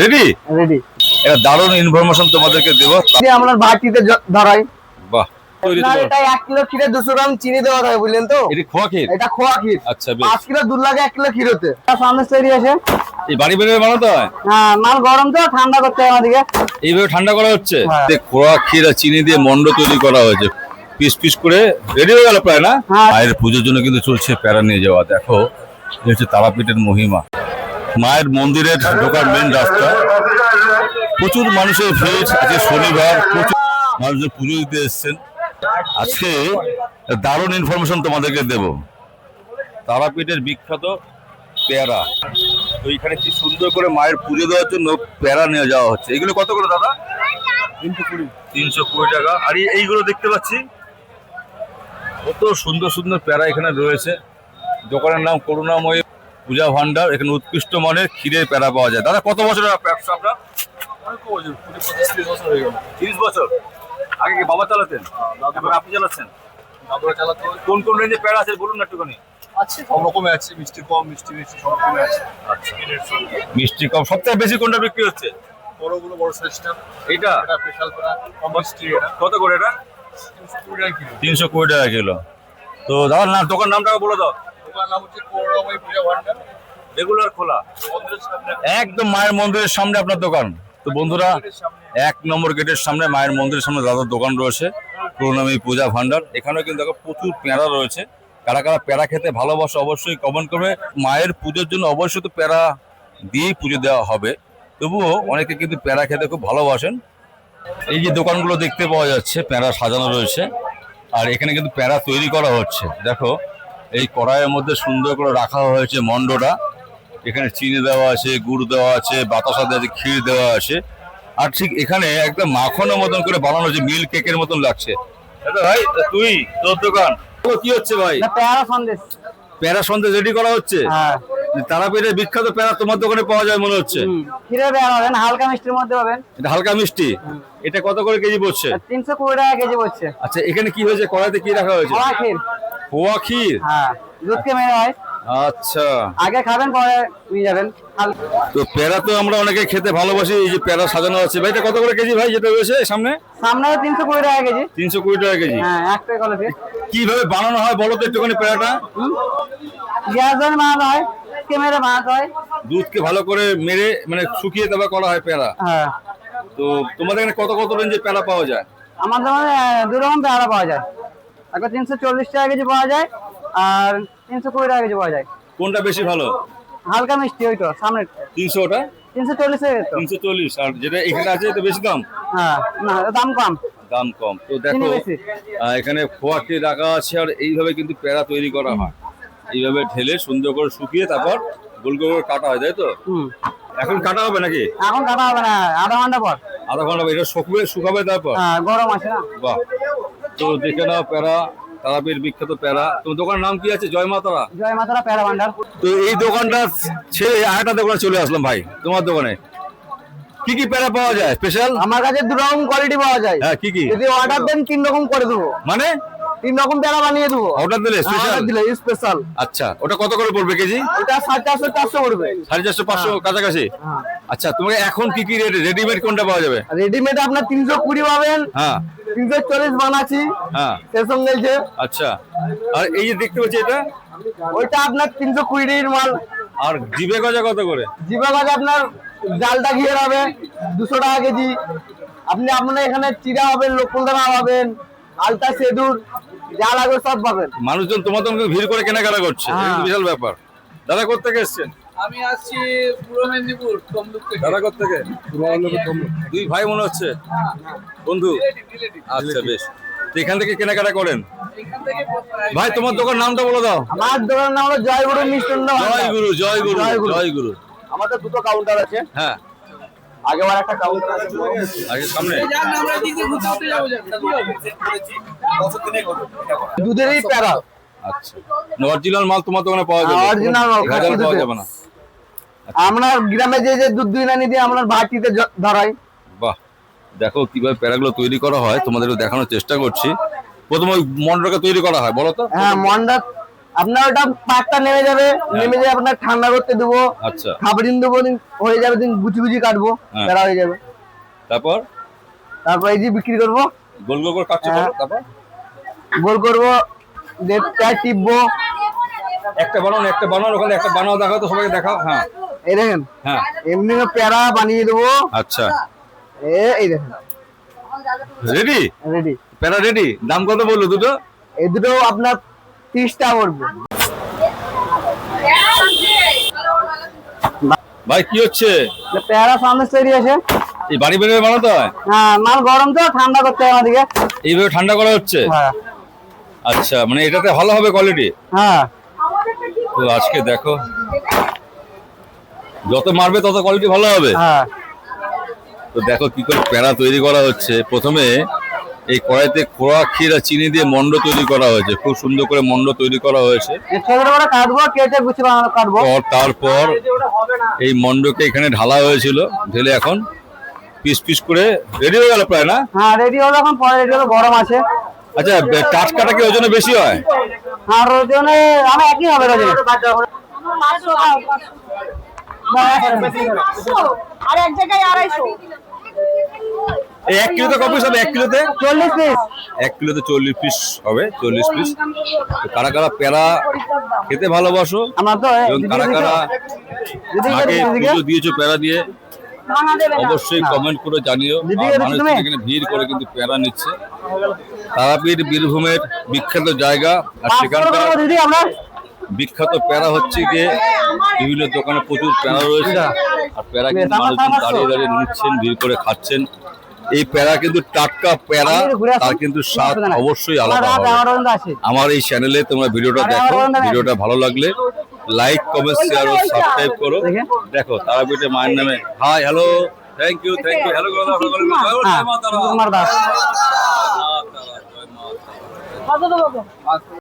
Ready ready. এটা দারুণ information তোমাদেরকে দেবো। আমরা বাটিতে ধরাই। বাহ, এটা 1 কিলো ক্ষীরে 200 গ্রাম চিনি দেওয়া হয়, বুঝলেন তো? এটা খোয়া ক্ষীর। এটা খোয়া ক্ষীর। আচ্ছা, বেশ। 5 কিলো দুধ লাগে 1 কিলো ক্ষীরতে। সন্দেশ তৈরি আছে। এই বাড়ি বেড়ে বানাতে হয়? হ্যাঁ, মাল গরম তো, ঠান্ডা করতে হয় আমাদেরকে। এইভাবে ঠান্ডা করা হচ্ছে। হ্যাঁ। খোয়া ক্ষীর আর চিনি দিয়ে মন্ড তৈরি করা হয়েছে, পিস পিস করে রেডি হয়ে গেল প্রায় না? হ্যাঁ। মায়ের পুজোর জন্য কিন্তু চলছে প্যারা নিয়ে যাওয়া। দেখো, এই হচ্ছে তারাপীঠের মহিমা। মায়ের মন্দিরের ঢোকার মেন রাস্তা, প্রচুর মানুষের ভিড়। আজকে শনিবার, প্রচুর মানুষজন পুজো দিতে এসছেন। আজকে দারুণ ইনফরমেশন তোমাদেরকে দেব। তারাপীঠের বিখ্যাত পেয়ারা, তো এখানে কি সুন্দর করে মায়ের পুজো দেওয়ার জন্য পেয়ারা নিয়ে যাওয়া হচ্ছে। এগুলো কত করে দাদা? 320 টাকা। আর এইগুলো দেখতে পাচ্ছি কত সুন্দর সুন্দর পেয়ারা এখানে রয়েছে। দোকানের নাম করুণাময়ী পূজা ভান্ডার। এখানে উৎকৃষ্ট মানের ক্ষীরের পেয়ারা পাওয়া যায়। দাদা, কত বছরের ব্যবসা আপনার? 30 বছর। আগে কি বাবা চালাতেন? আপনি চালাচ্ছেন? কোন কোন রেঞ্জে পেয়ারা আছে বলুন না একটুখানি। আছে, সব রকমের আছে, মিষ্টি কম, মিষ্টি বেশি, সব রকমের আছে। আচ্ছা, মিষ্টি কম সবথেকে বেশি কোনটা বিক্রি হচ্ছে? বড়গুলো, বড় সাইজটা। এটা এটা স্পেশাল পেরা, কম মিষ্টি। এটা কত করে? এটা 320 টাকা কিলো। 320 টাকা কিলো। তো দাদা, না দোকান নামটা বলে দাও। দোকান নাম হচ্ছে করুণাময়ী পূজা ভান্ডার, রেগুলার খোলা, মন্দিরের সামনে। একদম মায়ের মন্দিরের সামনে আপনার দোকান। তো বন্ধুরা, 1 নম্বর গেটের সামনে মায়ের মন্দিরের সামনে দাদার দোকান রয়েছে, করুণাময়ী পূজা ভান্ডার। এখানেও কিন্তু দেখো প্রচুর পেয়ারা রয়েছে। কারা কারা পেয়ারা খেতে ভালোবাসে অবশ্যই কমেন্ট করবে। মায়ের পুজোর জন্য অবশ্যই তো পেয়ারা দিয়েই পুজো দেওয়া হবে, তবুও অনেকে কিন্তু পেয়ারা খেতে খুব ভালোবাসেন। এই যে দোকানগুলো দেখতে পাওয়া যাচ্ছে, পেয়ারা সাজানো রয়েছে। আর এখানে কিন্তু পেয়ারা তৈরি করা হচ্ছে। দেখো, এই কড়াইয়ের মধ্যে সুন্দর করে রাখা হয়েছে মন্ডটা। এখানে চিনি দেওয়া আছে, গুড় দেওয়া আছে, বাতাসা দেওয়া আছে, ক্ষীর দেওয়া আছে। আর ঠিক এখানে একদম মাখনের মতন করে বানানো হচ্ছে, মিল্ক কেকের মতন লাগছে। দাদা ভাই, তুই তোর দোকান কি হচ্ছে ভাই? পেয়ারা সন্দেশ। প্যারা সন্দেশ রেডি করা হচ্ছে। হ্যাঁ। তারাপীঠের বিখ্যাত প্যারা তোমার দোকানে পাওয়া যায় মনে হচ্ছে। ক্ষীরের পেয়ারা পাবেন, হালকা মিষ্টির মধ্যে পাবেন। এটা হালকা মিষ্টি। এটা কত করে কেজি পড়ছে? 320 টাকা কেজি পড়ছে। আচ্ছা, এখানে কি হয়েছে? কড়াইতে কি রাখা হয়েছে? খোয়া ক্ষীর। খোয়া ক্ষীর। হ্যাঁ, দুধকে মেরে হয়। আচ্ছা, আগে খাবেন, পরে নিয়ে যাবেন। তো প্যারা তো আমরা অনেকে খেতে ভালোবাসি। এই যে প্যারা সাজানো আছে ভাই, এটা কত করে কেজি ভাই যেটা রয়েছে সামনে? সামনে 320 টাকা কেজি। 320 টাকা কেজি। হ্যাঁ, একটা কলেজে। কিভাবে বানানো হয় বলো তো একটুখানি প্যারাটা। গ্যাস ধরে বানানো হয়, মেরে বানাতে হয়। দুধকে ভালো করে মেরে মানে শুকিয়ে তারপর করা হয় প্যারা। হ্যাঁ। তো তোমাদের এখানে কত কত রেঞ্জের প্যারা পাওয়া যায়? আমাদের মানে 2 রকম পেয়ারা পাওয়া যায়। একটা 340 টাকা কেজি পাওয়া যায়, আর 320 টাকা কেজি পাওয়া যায়। কোনটা বেশি ভালো? হালকা মিষ্টি ওইটা সামনে 300 ওটা? 340 টাকা তো। 340। আর যেটা এখানে আছে এটা বেশি দাম? হ্যাঁ, না দাম কম। দাম কম। তো দেখো, চিনি বেশি। এখানে খোয়াটি রাখা আছে। আর এইভাবে কিন্তু প্যারা তৈরি করা হয়। এইভাবে ঢেলে সুন্দর করে শুকিয়ে তারপর গোল গোল করে কাটা হয়, তাই তো? এখন কাটা হবে নাকি? এখন কাটা হবে না, আধা ঘন্টা পর। আধা ঘন্টা এটা শুকাবে তারপর? হ্যাঁ, গরম আছে না। বাহ, তো দেখে নাও প্যারা, তারাপীঠ বিখ্যাত প্যারা। তোমার দোকানের নাম কি আছে? জয় মা তারা। জয় মাতারা পেয়ারা ভান্ডার। তো এই দোকানটা ছেড়ে আরেকটা দোকানে চলে আসলাম ভাই। তোমার দোকানে কি কি প্যারা পাওয়া যায় স্পেশাল? আমার কাছে 2 রকম কোয়ালিটি পাওয়া যায়। হ্যাঁ, কি কি? যদি অর্ডার দেন 3 রকম করে দেবো। মানে 3 রকম পেয়ারা বানিয়ে দেবো। অর্ডার দিলে স্পেশাল? অর্ডার দিলে স্পেশাল। আচ্ছা, ওটা কত করে পড়বে কেজি? এটা 450 400 পড়বে। 450 500 কাছাকাছি। হ্যাঁ। আচ্ছা, তোমাকে এখন কি কি রেট? রেডিমেড কোনটা পাওয়া যাবে? রেডিমেড আপনার 320 পাবেন। হ্যাঁ। 340 বানাচ্ছি। হ্যাঁ। সেসব গেছে। আচ্ছা, আর এই যে দেখতে পাচ্ছি এটা? ওইটা আপনার 320 এর মাল। আর জিবে গজা কত করে? জিবা গাছ আপনার জালটা ঘিরে হবে 200 টাকা কেজি। আপনার এখানে চিরা পাবেন, লোকলদানা পাবেন, আলতা সেদুর, যা লাগবে সব পাবেন। মানুষজন তোমার দোকানে ভিড় করে কেনাকাটা করছে, হ্যাঁ। এটা বিশাল ব্যাপার। দাদা কোত্থেকে এসছেন? আমি আসছি পূর্ব মেদিনীপুর, তমলুক থেকে। দাদা কোত্থেকে? দুই ভাই মনে হচ্ছে, বন্ধু। আচ্ছা, বেশ। তো এখান থেকে কেনাকাটা করেন এখান থেকে ভাই? তোমার দোকান নামটা বলে দাও। আমার দোকানের নাম হলো জয়গুরু মিষ্টান্ন ভান্ডার। জয় গুরু, জয় গুরু, জয়গুরু। জয় গুরু। আমাদের 2টো কাউন্টার আছে। হ্যাঁ, আগে আর একটা কাউন্টার আছে। আগে সামনে। যান, আমরা এদিক দিয়ে ঘুরতে যাবো। দুধেরই প্যারা। আচ্ছা, অরিজিনাল মাল তোমার দোকানে পাওয়া যাবে? অরিজিনাল মাল, ভেজাল খাঁটি পাওয়া দুধের। যাবে না? আমরা গ্রামে যে দুধ দুই নানি দিয়ে আমরা বাটিতে ধরাই। বাহ, দেখো কিভাবে প্যারাগুলো তৈরি করা হয়, তোমাদেরকে দেখানোর চেষ্টা করছি। প্রথমে ওই মন্ডটাকে তৈরি করা হয়, বলো তো। হ্যাঁ, মন্ডা আপনার ওটা পাকটা নেমে যাবে, নেমে যাবে আপনার ঠান্ডা করতে দেবো, আচ্ছা খাবার দিন দেবো, হয়ে যাবে দিন গুছি গুছি কাটবো, হ্যাঁ। প্যারা হয়ে যাবে। তারপর তারপর এই যে বিক্রি করবো, গোল গোল করে কাটছো হ্যাঁ। তারপর গোল করবো, প্যার টিপবো। একটা বানাও ওখানে একটা বানাও, দেখাও তো সবাইকে দেখাও। হ্যাঁ এই দেখেন, হ্যাঁ এমনি প্যারা বানিয়ে দেবো। আচ্ছা এই দেখেন রেডি, রেডি। প্যারা রেডি। দাম কত বললো দুটো? এই দুটো আপনার 30 টাকা পড়বে। ভাই কি হচ্ছে? প্যারা সামনে তৈরি আছে। এই বাড়ি বেড়ে বানাতে হয়? হ্যাঁ, মাল গরম তো, ঠান্ডা করতে হয় আমাদেরকে। এইভাবে ঠান্ডা করা হচ্ছে? হ্যাঁ আচ্ছা, মানে এটাতে ভালো হবে কোয়ালিটি? হ্যাঁ। তো আজকে দেখো, যত মারবে তত কোয়ালিটি ভালো হবে। হ্যাঁ তো দেখো কি করে প্যারা তৈরি করা হচ্ছে। প্রথমে এই কড়াইতে খোয়া ক্ষীর আর চিনি দিয়ে মন্ড তৈরি করা হয়েছে, খুব সুন্দর করে মন্ড তৈরি করা হয়েছে। ছোট করে কাটবো, কেটে গুছি বানানো কাটবো। তারপর এই মন্ডকে এখানে ঢালা হয়েছিল, ঢেলে এখন পিস পিস করে রেডি হয়ে গেল প্রায়, না? হ্যাঁ রেডি হলো, এখন পরে রেডি হলো, গরম আছে। আচ্ছা, টাটকাটা কি ওজনে বেশি হয়? আর ওজনে আমার একই হবে ওজনে। আর এক জায়গায় 250। এই 1 কিলোতে কত পিস হবে? 1 কিলোতে 40 পিস। 1 কিলোতে 40 পিস হবে, 40 পিস। তো কারা কারা প্যারা খেতে ভালোবাসো আমরা তো এবং কারা কারা আগে পুজো দিয়েছো প্যারা দিয়ে, ভাঙা দেবে না। অবশ্যই কমেন্ট করে জানিও। দিদি, আর এটা মানুষ তুমি? এখানে ভিড় করে কিন্তু প্যারা নিচ্ছে। তারাপীঠ বীরভূমের বিখ্যাত জায়গা, আর সেখানকার দিদি আমরা বিখ্যাত প্যারা হচ্ছে গিয়ে বিভিন্ন দোকানে প্রচুর প্যারা রয়েছে, আর প্যারা কিন্তু মানুষজন দাঁড়িয়ে দাঁড়িয়ে নিচ্ছেন, ভিড় করে খাচ্ছেন। এই প্যারা কিন্তু টাটকা প্যারা, তার কিন্তু স্বাদ অবশ্যই আলাদা হবে। আমার এই চ্যানেলে তোমরা ভিডিওটা দেখো, ভিডিওটা ভালো লাগলে লাইক কমেন্ট শেয়ার ও সাবস্ক্রাইব করো। দেখো তারাপীঠে মায়ের নামে hi hello, thank you hello করে দাও, জয় মা তারা। কুমার দাস। কত দেবো?